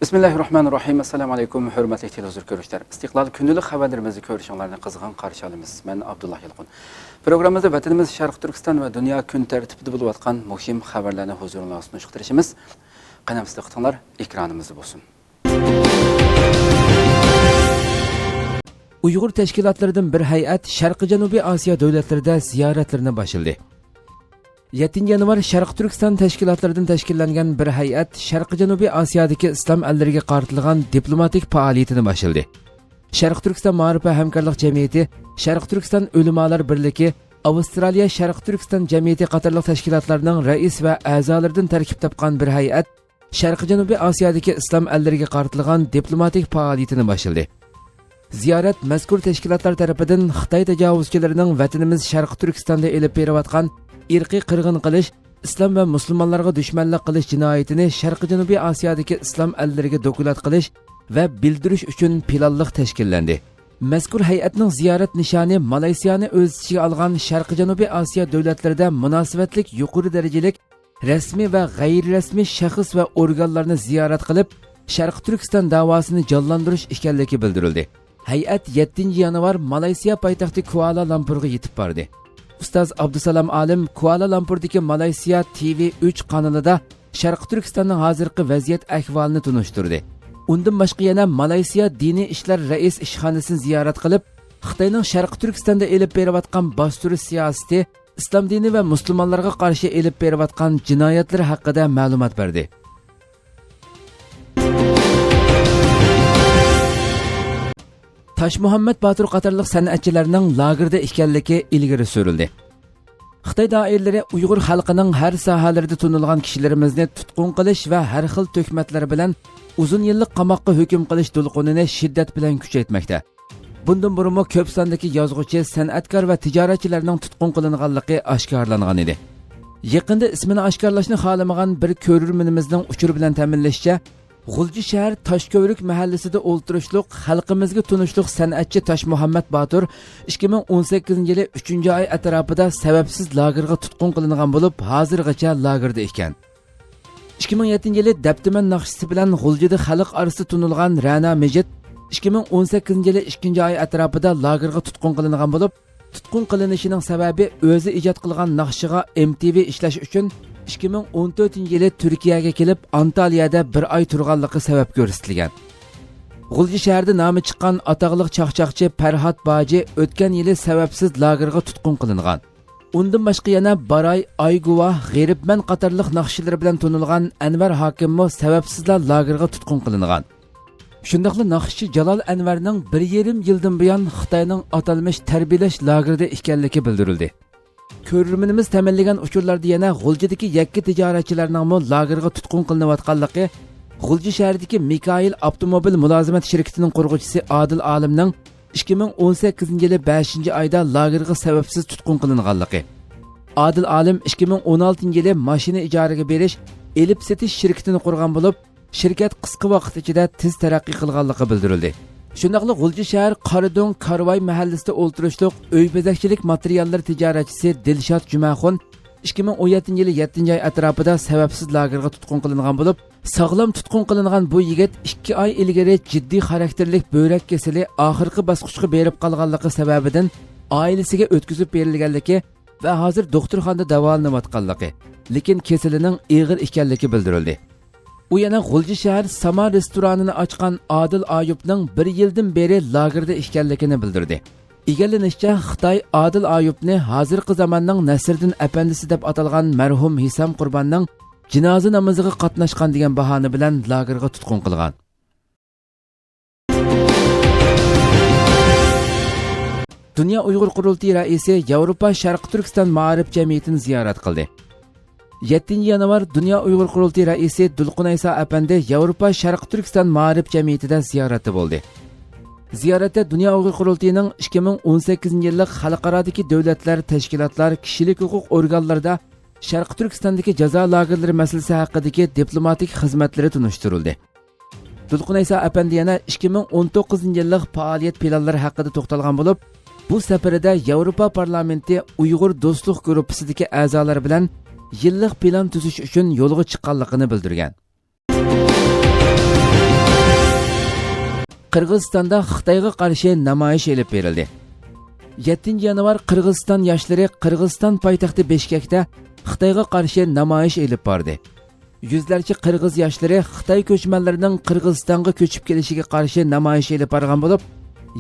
Bismillahirrahmanirrahim. Assalamu alaykum, hurmatli televizor ko'ruvchilar. Istiqlol kunlik xabarlarimizni ko'rishingizni qizg'in qarshi olamiz. Men Abdullah Yilqun. Programmamizda vatanimiz Sharq Turkiston va dunyo kun tartibida bo'lib o'tgan muhim xabarlarni huzuringizga sunishtirishimiz. Qanamizda qitinglar, ekranimizda bo'lsin. Uyg'ur tashkilotlaridan bir hay'at Sharq Janubiy Osiyo davlatlarida ziyoratlarni boshladi. 7 yanvar Sharq Turkiston tashkilotlaridan tashkillangan bir hay'at Sharq Janubiy Osiyodagi islom ellariga qaratilgan diplomatik faoliyatini boshladi. Sharq Turkiston ma'rifa hamkorlik jamiyati, Sharq Turkiston ulamolar birligi, Avstraliya Sharq Turkiston jamiyati qatorliq tashkilotlarning rais va a'zolaridan tarkib topgan bir hay'at Sharq Janubiy Osiyodagi islom ellariga qaratilgan diplomatik faoliyatini boshladi. Ziyorat mazkur tashkilotlar tomonidan Xitoy tajovuzchilarining vatanimiz Sharq Turkistonda elib berayotgan irqiy qirg'in qilish, islom va musulmonlarga dushmanlik qilish jinoyatini Sharq Janubiy Osiyodagi islom ellariga dokulat qilish va bildirish uchun planliq tashkillandi. Mazkur hay'atning ziyorat nishoni Malayziyani o'z ichiga olgan Sharq Janubiy Osiyo davlatlarida munosabatlik yuqori darajalik rasmiy va g'ayri-rasmiy shaxs va organlarni ziyorat qilib, Sharq Turkiston davosini jonlantirish ekanligi bildirildi. Hay'at 7 yanvar Malayziya poytaxti Kuala Lumpurga yetib bordi. Ustoz Abdusalom Alim Kuala Lumpurdagi Malayziya TV3 kanalida Sharq Turkistonning hozirgi vaziyat ahvolini tunishtirdi. Undan boshqa yana Malayziya diniy ishlar rais ishxonasini ziyorat qilib, Xitoyning Sharq Turkistonda elib berayotgan bostirish siyosati, islom dini va musulmonlarga qarshi elib berayotgan jinoyatlar haqida ma'lumot berdi. Tash Muhammad Batur qatorliq san'atchilarning lagerda ekanligi ilgari surildi. Xitoy doiralari Uyg'ur xalqining har sohalarida tunilgan kishilarimizni tutqun qilish va har xil to'kmatlar bilan uzun yillik qamoqqa hukm qilish to'lqinini shiddat bilan kuchaytirmoqda. Bundan burunmi ko'p sondagi yozuvchi, san'atkor va tijoratchilarning tutqun qilinganligi oshkorlangan edi. Yaqinda ismini oshkorlashni xohlamagan bir ko'rurmanimizning uchur bilan ta'minlashicha, G'ulji shahar Toshko'vrik mahallasida o'ltirishliq xalqimizga tunishliq san'atchi Tash Muhammad Batur 2018-yili 3-oy atrofida sababsiz lagerga tutqun qilingan bo'lib, hozirgacha lagerda ekan. 2007-yili Dabtiman naqshisi bilan G'uljida xalq orasida tunilgan Ra'no Mejid 2018-yili 2-oy atrofida lagerga tutqun qilingan bo'lib, tutqun qilinishining sababi o'zi ijod qilgan naqshiga MTV ishlash uchun 2014-yili Turkiyaga kelib, Antaliyada bir oy turganligi sabab ko'rsatilgan. G'ulji shahrida nomi chiqqan ataqliq chaqchaqchi Farhod Baji o'tgan yili sababsiz lagerga tutqun qilingan. Undan boshqa yana Baray, Ayguva, G'eribman qatorliq naqshilar bilan tunilgan Anvar Hokimmo sababsizlar lagerga tutqun qilingan. Shundaqla naqshchi Jalol Anvarning 1,5 yildan buyon Xitoyning atalmish tarbiyalash lagerida ekanligi bildirildi. Ko'rurmanimiz ta'minlagan uchurlarda yana G'uljidagi yakka tijoratchilarning lagerga tutqun qilinayotganligi, G'ulji shahridagi Mikail avtomobil mulozimat shirkatining qurg'uvchisi Adil Alimning 2018-yili 5-oyda lagerga sababsiz tutqun qilinganligi. Adil Alim 2016-yili mashina ijaraga berish, elib setish shirkatini qurgan bo'lib, shirkat qisqa vaqt ichida tez taraqqiy qilganligi bildirildi. Shundaqla G'ulji shahar Qaridon Karvay mahallasida o'ltirishliq uy bezakchilik materiallar tijoratchisi Dilshod Jumaxon 2017-yili 7-oy atrofida sababsiz lagerga tutqun qilingan bo'lib, sog'lom tutqun qilingan bu yigit 2 oy ilgari jiddiy xarakterlik böbrek kasali oxirgi bosqichga berib qolganligi sababidan oilasiga o'tkazib berilganligi va hozir doktorxonada davolanayotganligi, lekin kasalining og'ir ekanligi bildirildi. U yana G'ulji shahar Sama restoranini ochgan Adil Ayubning 1 yildan beri lagerda ekanligini bildirdi. Egallanishicha, Xitoy Adil Ayubni hozirgi zamonning Nasriddin apandisi deb atalgan marhum Hisam Qurbonning jinoza namoziga qatnashgan degan bahona bilan lagerga tutqun qilgan. Dunyo Uyg'ur qurultiyi raisi Yevropa Sharq Turkiston ma'rif jamiyatini ziyorat qildi. 7 yanvar Dunyo Uyg'ur qurultiyi raisi Dulqunaysa apandi Yevropa Sharq Turkiston ma'rif jamiyatida ziyorati bo'ldi. Ziyoratda Dunyo Uyg'ur qurultiyining 2018-yillik xalqarodagi davlatlar, tashkilotlar, kishilik huquq organlarida Sharq Turkistondagi jazo lagerlari masalasi haqidagi diplomatik xizmatlari tunishtirildi. Dulqunaysa apandi yana 2019-yillik faoliyat planlari haqida to'xtalgan bo'lib, bu safarida Yevropa parlamenti Uyg'ur do'stlik gruppasidagi a'zolari bilan yillik plan tuzish uchun yo'lga chiqqanligini bildirgan. Qirg'izistonda Xitoyga qarshi namoyish elib berildi. 7 yanvar Qirg'iziston yoshlari Qirg'iziston poytaxti Bishkekda Xitoyga qarshi namoyish elib bordi. Yuzlarcha qirg'iz yoshlari Xitoy ko'chmanlarining Qirg'izistonga ko'chib kelishiga qarshi namoyish elib borgan bo'lib,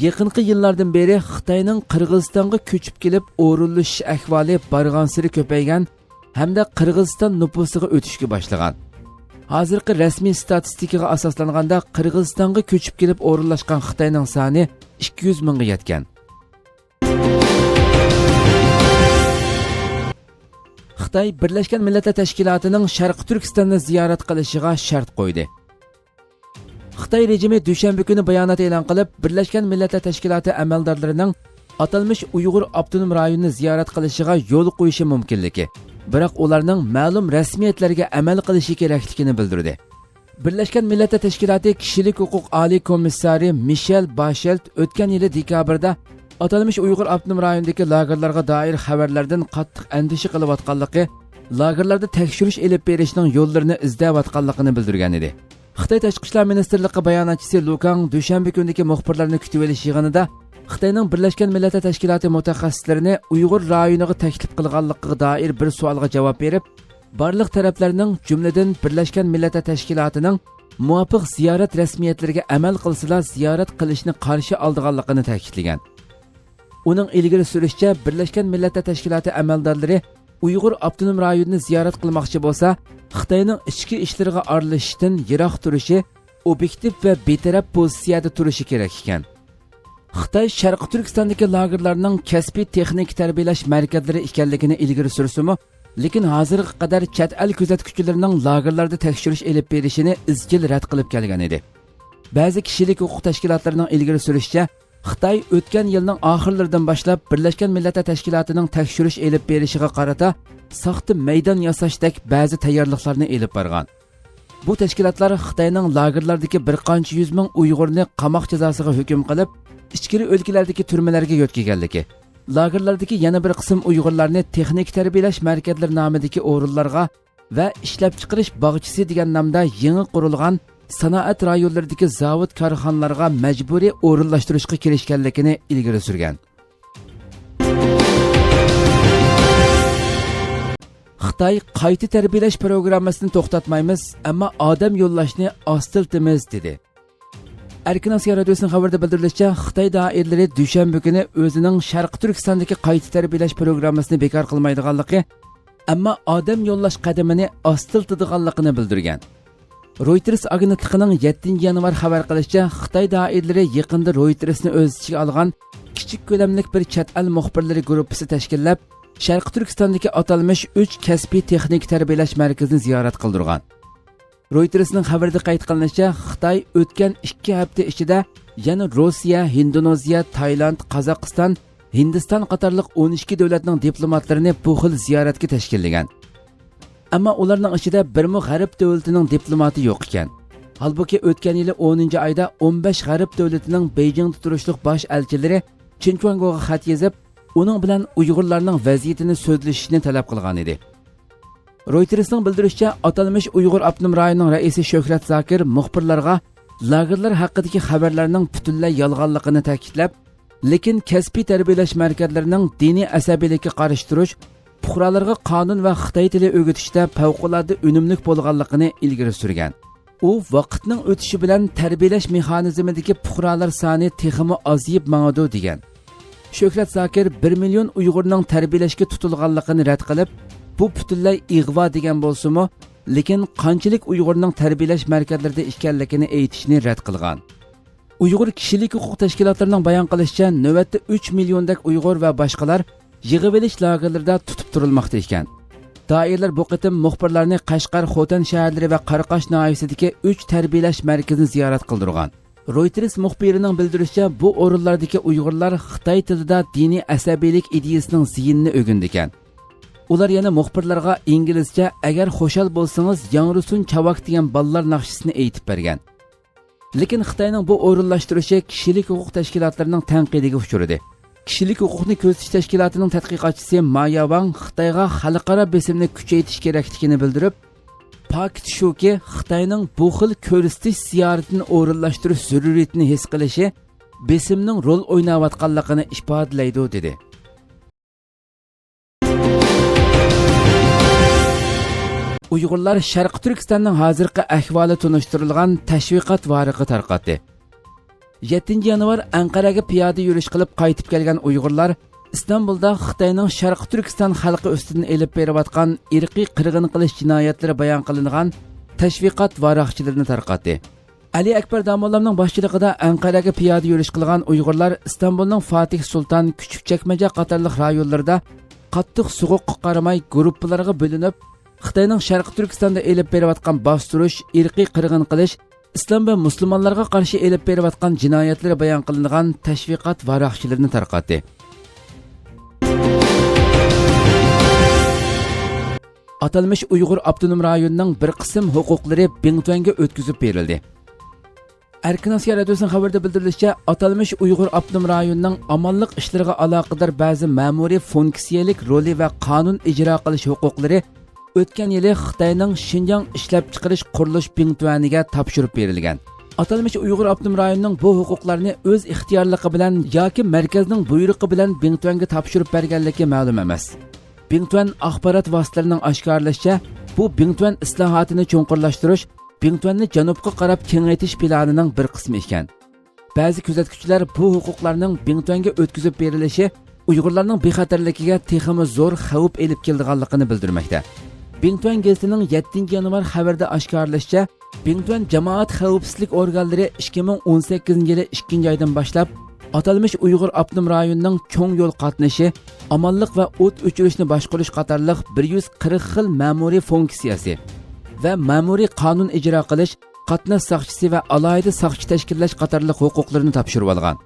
yaqinqi yillardan beri Xitoyning Qirg'izistonga ko'chib kelib o'rinlashish ahvoli barg'ansiri ko'paygan hamda Qirg'iziston nufusiga o'tishga boshlagan. Hozirgi rasmiy statistikaga asoslanganda Qirg'izistonga ko'chib kelib o'rinlashgan Xitoyning soni 200 mingga yetgan. Xitoy Birlashgan Millatlar Tashkilotining Sharq Turkistonni ziyorat qilishiga shart qo'ydi. Xitoy rejimi dushanba kuni bayonot e'lon qilib, Birlashgan Millatlar Tashkiloti amaldorlarining atalmish Uyg'ur avtonom rayonini ziyorat qilishiga yo'l qo'yishi mumkinligi, biroq ularning ma'lum rasmiyatlarga amal qilishi kerakligini bildirdi. Birlashgan Millatlar Tashkiloti kishilik huquq oliy komissari Michel Bachelet o'tgan yili dekabrda atalmish Uyg'ur avtonom rayonidagi lagerlarga doir xabarlardan qattiq andisha qilayotganligi, lagerlarda tekshirish elib berishning yo'llarini izlayotganligini bildirgan edi. Xitoy Tashqi ishlar ministrligi bayonotchisi Lukang dushanba kunidagi muxbirlarni kutib olish yig'inida Xitoyning Birlashgan Millatlar Tashkiloti mutaxassislarini Uyg'ur rayoniga taklif qilganligiga doir bir savolga javob berib, barliq taraflarning, jumladan Birlashgan Millatlar Tashkilotining muvofiq ziyorat rasmiyatlariga amal qilsalar ziyorat qilishni qarshi olganligini ta'kidlagan. Uning ilgari surishicha, Birlashgan Millatlar Tashkiloti amaldorlari Uyg'ur avtonom rayonini ziyorat qilmoqchi bo'lsa, Xitoyning ichki ishlariga aralashishdan yiroq turishi, obyektiv va betaraf pozitsiyada turishi kerak ekan. Xitoy Sharq Turkistondagi lagerlarning kasbiy texnik tarbiyalash markazlari ekanligini ilgari sursimi, lekin hozirga qadar chet el kuzatuvchilarining lagerlarda tekshirish elib berishini izchil rad qilib kelgan edi. Ba'zi kishilik huquq tashkilotlarining ilgari surishicha, Xitoy o'tgan yilning oxirlaridan boshlab Birlashgan Millatlar Tashkilotining tekshirish elib berishiga qarata soxta maydon yasashdek ba'zi tayyorliklarni elib borgan. Bu tashkilotlar Xitoyning lagerlardagi bir qancha yuz ming Uyg'urni qamoq jazosiga hukm qilib, ichkari o'lkalardagi turmalarga yo'tkaganligi, lagerlardagi yana bir qism Uyg'urlarni texnik tarbiyalash markazlari nomidagi o'rinlarga va ishlab chiqarish bog'chisi degan nomda yangi qurilgan sanoat rayonlaridagi zavod korxonalarga majburiy o'rinlashtirishga kirishganligini ilgari surgan. Xitoy qayta tarbiyalash programmasini to'xtatmaymiz, ammo odam yo'llashni ostiltimiz dedi. Erkin Osiyo radiosining xabarida bildirilishicha, Xitoy doiralari dushanba kuni o'zining Sharq Turkistondagi qayta tarbiyalash programmasini bekor qilmaydiganligi, ammo odam yo'llash qadamini ostiltadiganligini bildirgan. Reuters agentligining 7 yanvar xabar qilishicha, Xitoy doiralari yaqinda Reutersni o'z ichiga olgan kichik ko'lamlik bir chet el muxbirlari guruhi tashkillab, Sharq Turkistondagi atalmish 3 kasbiy texnik tarbiyalash markazini ziyorat qildirgan. Reutersning xabarida qayd qilinishicha, Xitoy o'tgan 2 hafta ichida yana Rossiya, Indoneziya, Tailand, Qozog'iston, Hindiston qatorliq 12 davlatning diplomatlarini bu xil ziyoratga tashkillagan. Ammo ularning ichida birmi g'arb davlatining diplomati yo'q ekan. Halbuki o'tgan yili 10-oyda 15 g'arb davlatining Beijingda turishliq bosh elchilari Chinchuangoga xat yozib, uning bilan Uyg'urlarning vaziyatini so'zlashishni talab qilgan edi. Reutersning bildirishicha, atalmish Uyg'ur avtonom rayonining raisi Shohrat Zakir muxbirlarga lagerlar haqidagi xabarlarning butunlay yolg'onligini ta'kidlab, lekin kasbiy tarbiyalash markazlarining diniy asabiylikka qarshi turish, fuqarolarga qonun va Xitoy tili o'rgatishda favqulodda unumli bo'lganligini ilgari surgan. U vaqtning o'tishi bilan tarbiyalash mexanizmidagi fuqarolar soni texmi ozayib mangadi degan. Shohrat Zakir 1 million Uyg'urning tarbiyalashga tutilganligini rad qilib, bu butunlay ig'vo degan bo'lsa-mu, lekin qanchalik Uyg'urning tarbiyalash markazlarida ekanligini aytishni rad qilgan. Uyg'ur kishilik huquq tashkilotlarining bayon qilishicha, navbatda 3 milliondek Uyg'ur va boshqalar yig'ib olish lagerlarida tutib turilmoqda ekan. Doirlar bu qitim muxbirlarni Qashqar, Xotan shaharlari va Qarqash noyasidagi 3 tarbiyalash markazini ziyorat qildirgan. Reuters muxbirining bildirishicha, bu o'rinlardagi Uyg'urlar Xitoy tilida diniy asabiylik ideyasining ziyinini o'rgandi ekan. Ular yana muxbirlarga inglizcha "Agar xo'shal bo'lsangiz, Yangrusun Chavak" degan ballar naqshisini aytib bergan. Lekin Xitoyning bu o'rinlashtirishi kishilik huquq tashkilotlarining tanqidiga uchradi. Kishilik huquqni ko'zitish tashkilotining tadqiqotchisi Maya Wang Xitoyga xalqaro besimni kuchaytirish kerakligini bildirib, Pakit shuki Xitoyning bu xil ko'rsatish ziyoratini o'rinlashtirish zaruriyatini his qilishi besimning rol o'ynayotganligini ifodalaydi dedi. Uyg'urlar Sharq Turkistonning hozirgi ahvoli tunishtirilgan tashviqot varaqi tarqatdi. 7 yanvar Anqaraga piyoda yurish qilib qaytib kelgan Uyg'urlar İstanbulda Xitoyning Sharq Turkiston xalqi ustidan elib berayotgan irqiy qirg'in qilish jinoyatlari bayon qilingan tashviqot varaqchilarini tarqatdi. Ali Akbar Damollamning boshchiligida Anqaraga piyoda yurish qilgan Uyg'urlar İstanbulning Fatih Sultan, Küçükçekmece qatorliq rayonlarida qattiq so'g'uqqa qaramay guruhlarga bo'linib, Xitoyning Sharq Turkistonda elib berayotgan bostirish, irqiy qirg'in qilish, islom va musulmonlarga qarshi elib berayotgan jinoyatlar bayon qilingan tashviqot varaqchilarini tarqatdi. Atalmış Uyghur Abdunum rayonining bir qism huquqlari Bingtuanga o'tkazib berildi. Erkin Asiya radiosunun xabarda bildirilishicha, atalmış Uyghur Abdunum rayonining amonlik ishlariga aloqador ba'zi ma'muriy funksiyalik roli va qonun ijro qilish huquqlari o'tgan yili Xitoyning Xinjiang ishlab chiqarish qurilish Bingtuaniga topshirib berilgan. Atalmış Uyghur Abdunum rayonining bu huquqlarni o'z ixtiyorligi bilan yoki markazning buyrug'i bilan Bingtuanga topshirib berganligi ma'lum emas. Bingtuan axborot vositalarining oshkorlashicha, bu Bingtuan islohotini cho'nqurlashtirish, Bingtuanni janubga qarab kengaytirish planining bir qismi ekan. Ba'zi kuzatuvchilar bu huquqlarning Bingtuanga o'tkazib berilishi Uyg'urlarning bexatarligiga texmi zo'r xavf elib kelganligini bildirmoqda. Bingtuan gazetining 7 yanvar xabarida oshkorlashicha, Bingtuan jamoat xavfsizlik organlari 2018-yili 2-oydan boshlab atalmış Uyghur Abdunum rayonining cho'ng yo'l qatnashi, amonlik va o't o'chirishni boshqarish qatorliq 140 xil ma'muriy funksiyasi va ma'muriy qonun ijro qilish, qatnash soqchisi va alohida soqchi tashkillash qatorliq huquqlarini topshirib olgan.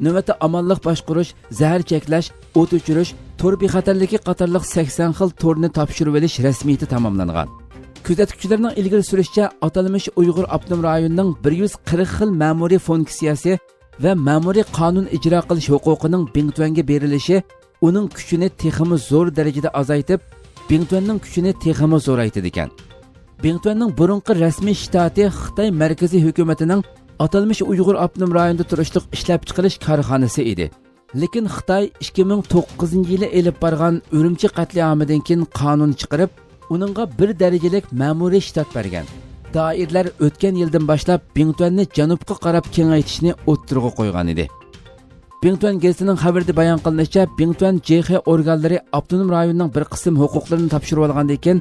Navbatda amonlik boshqarish, zahar cheklash, o't o'chirish, tor bexatarligi qatorliq 80 xil torni topshirib olish rasmiyati tamomlangan. Kuzatuvchilarning ilgari surishicha, atalmış Uyghur Abdunum rayonining 140 xil ma'muriy funksiyasi va ma'muriy qonun ijro qilish huquqining Bingtuanga berilishi uning kuchini texmi zo'r darajada azaytib, Bingtuanning kuchini texmi zo'raytirdi ekan. Bingtuanning burunqi rasmiy shtati Xitoy markaziy hukumatining atalmış Uyghur Abdunum rayonida turishliq ishlab chiqarish korxonasi edi. Lekin Xitoy 2009-yili elib borgan Urumchi qatliamidan keyin qonun chiqarib, uningga bir darajalik ma'muriy shtat bergan. Doirlar o'tgan yildan boshlab Bingtuanni janubga qarab kengaytirishni o'ttirg'a qo'ygan edi. Bingtuan gazetining xabarida bayon qilinishicha, Bingtuan JX organlari Abdunum rayonining bir qism huquqlarini topshirib olgandan keyin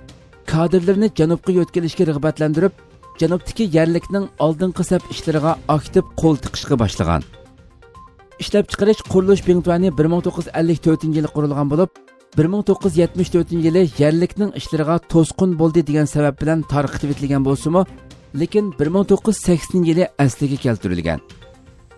kadrlarni janubga yo'tkilishga rag'batlantirib, janubdagi yerlikning oldingi saf ishlariga aktiv qo'l tiqishga boshlagan. Ishlab chiqarish qurilish Bingtuani 1954-yili qurilgan bo'lib, 1974-yili yerlikning ishlariga to'sqin bo'ldi degan sabab bilan tarqitib etilgan bo'lsa-mu, lekin 1980-yili asliga keltirilgan.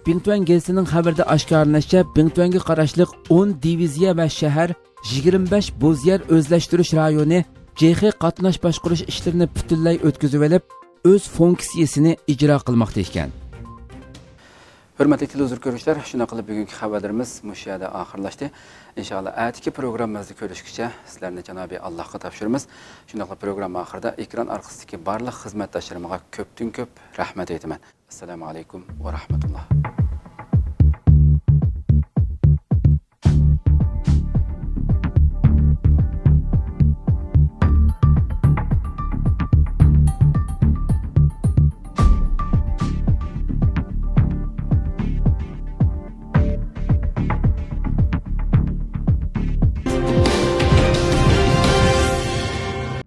Bingtuan gazetining xabarida oshkorlanishicha, Bingtuanga qarashli 10 diviziya va shahar, 25 bo'zyer o'zlashtirish rayoni JX qatnash boshqarish ishlarini butunlay o'tkazib olib, o'z funksiyasini ijro qilmoqda ekan. Hurmatli televizor ko'ruvchilar, shuna qilib bugungi xabarlarimiz mush yerda oxirlashdi. Inshaalloh atigi programmamizni ko'rishguncha sizlarni Janobi Allohga topshiramiz. Shuna qilib program oxirida ekran orqasidagi barliq xizmatdoshlarimga ko'pdan ko'p rahmat aytaman. Assalomu alaykum va rahmatulloh.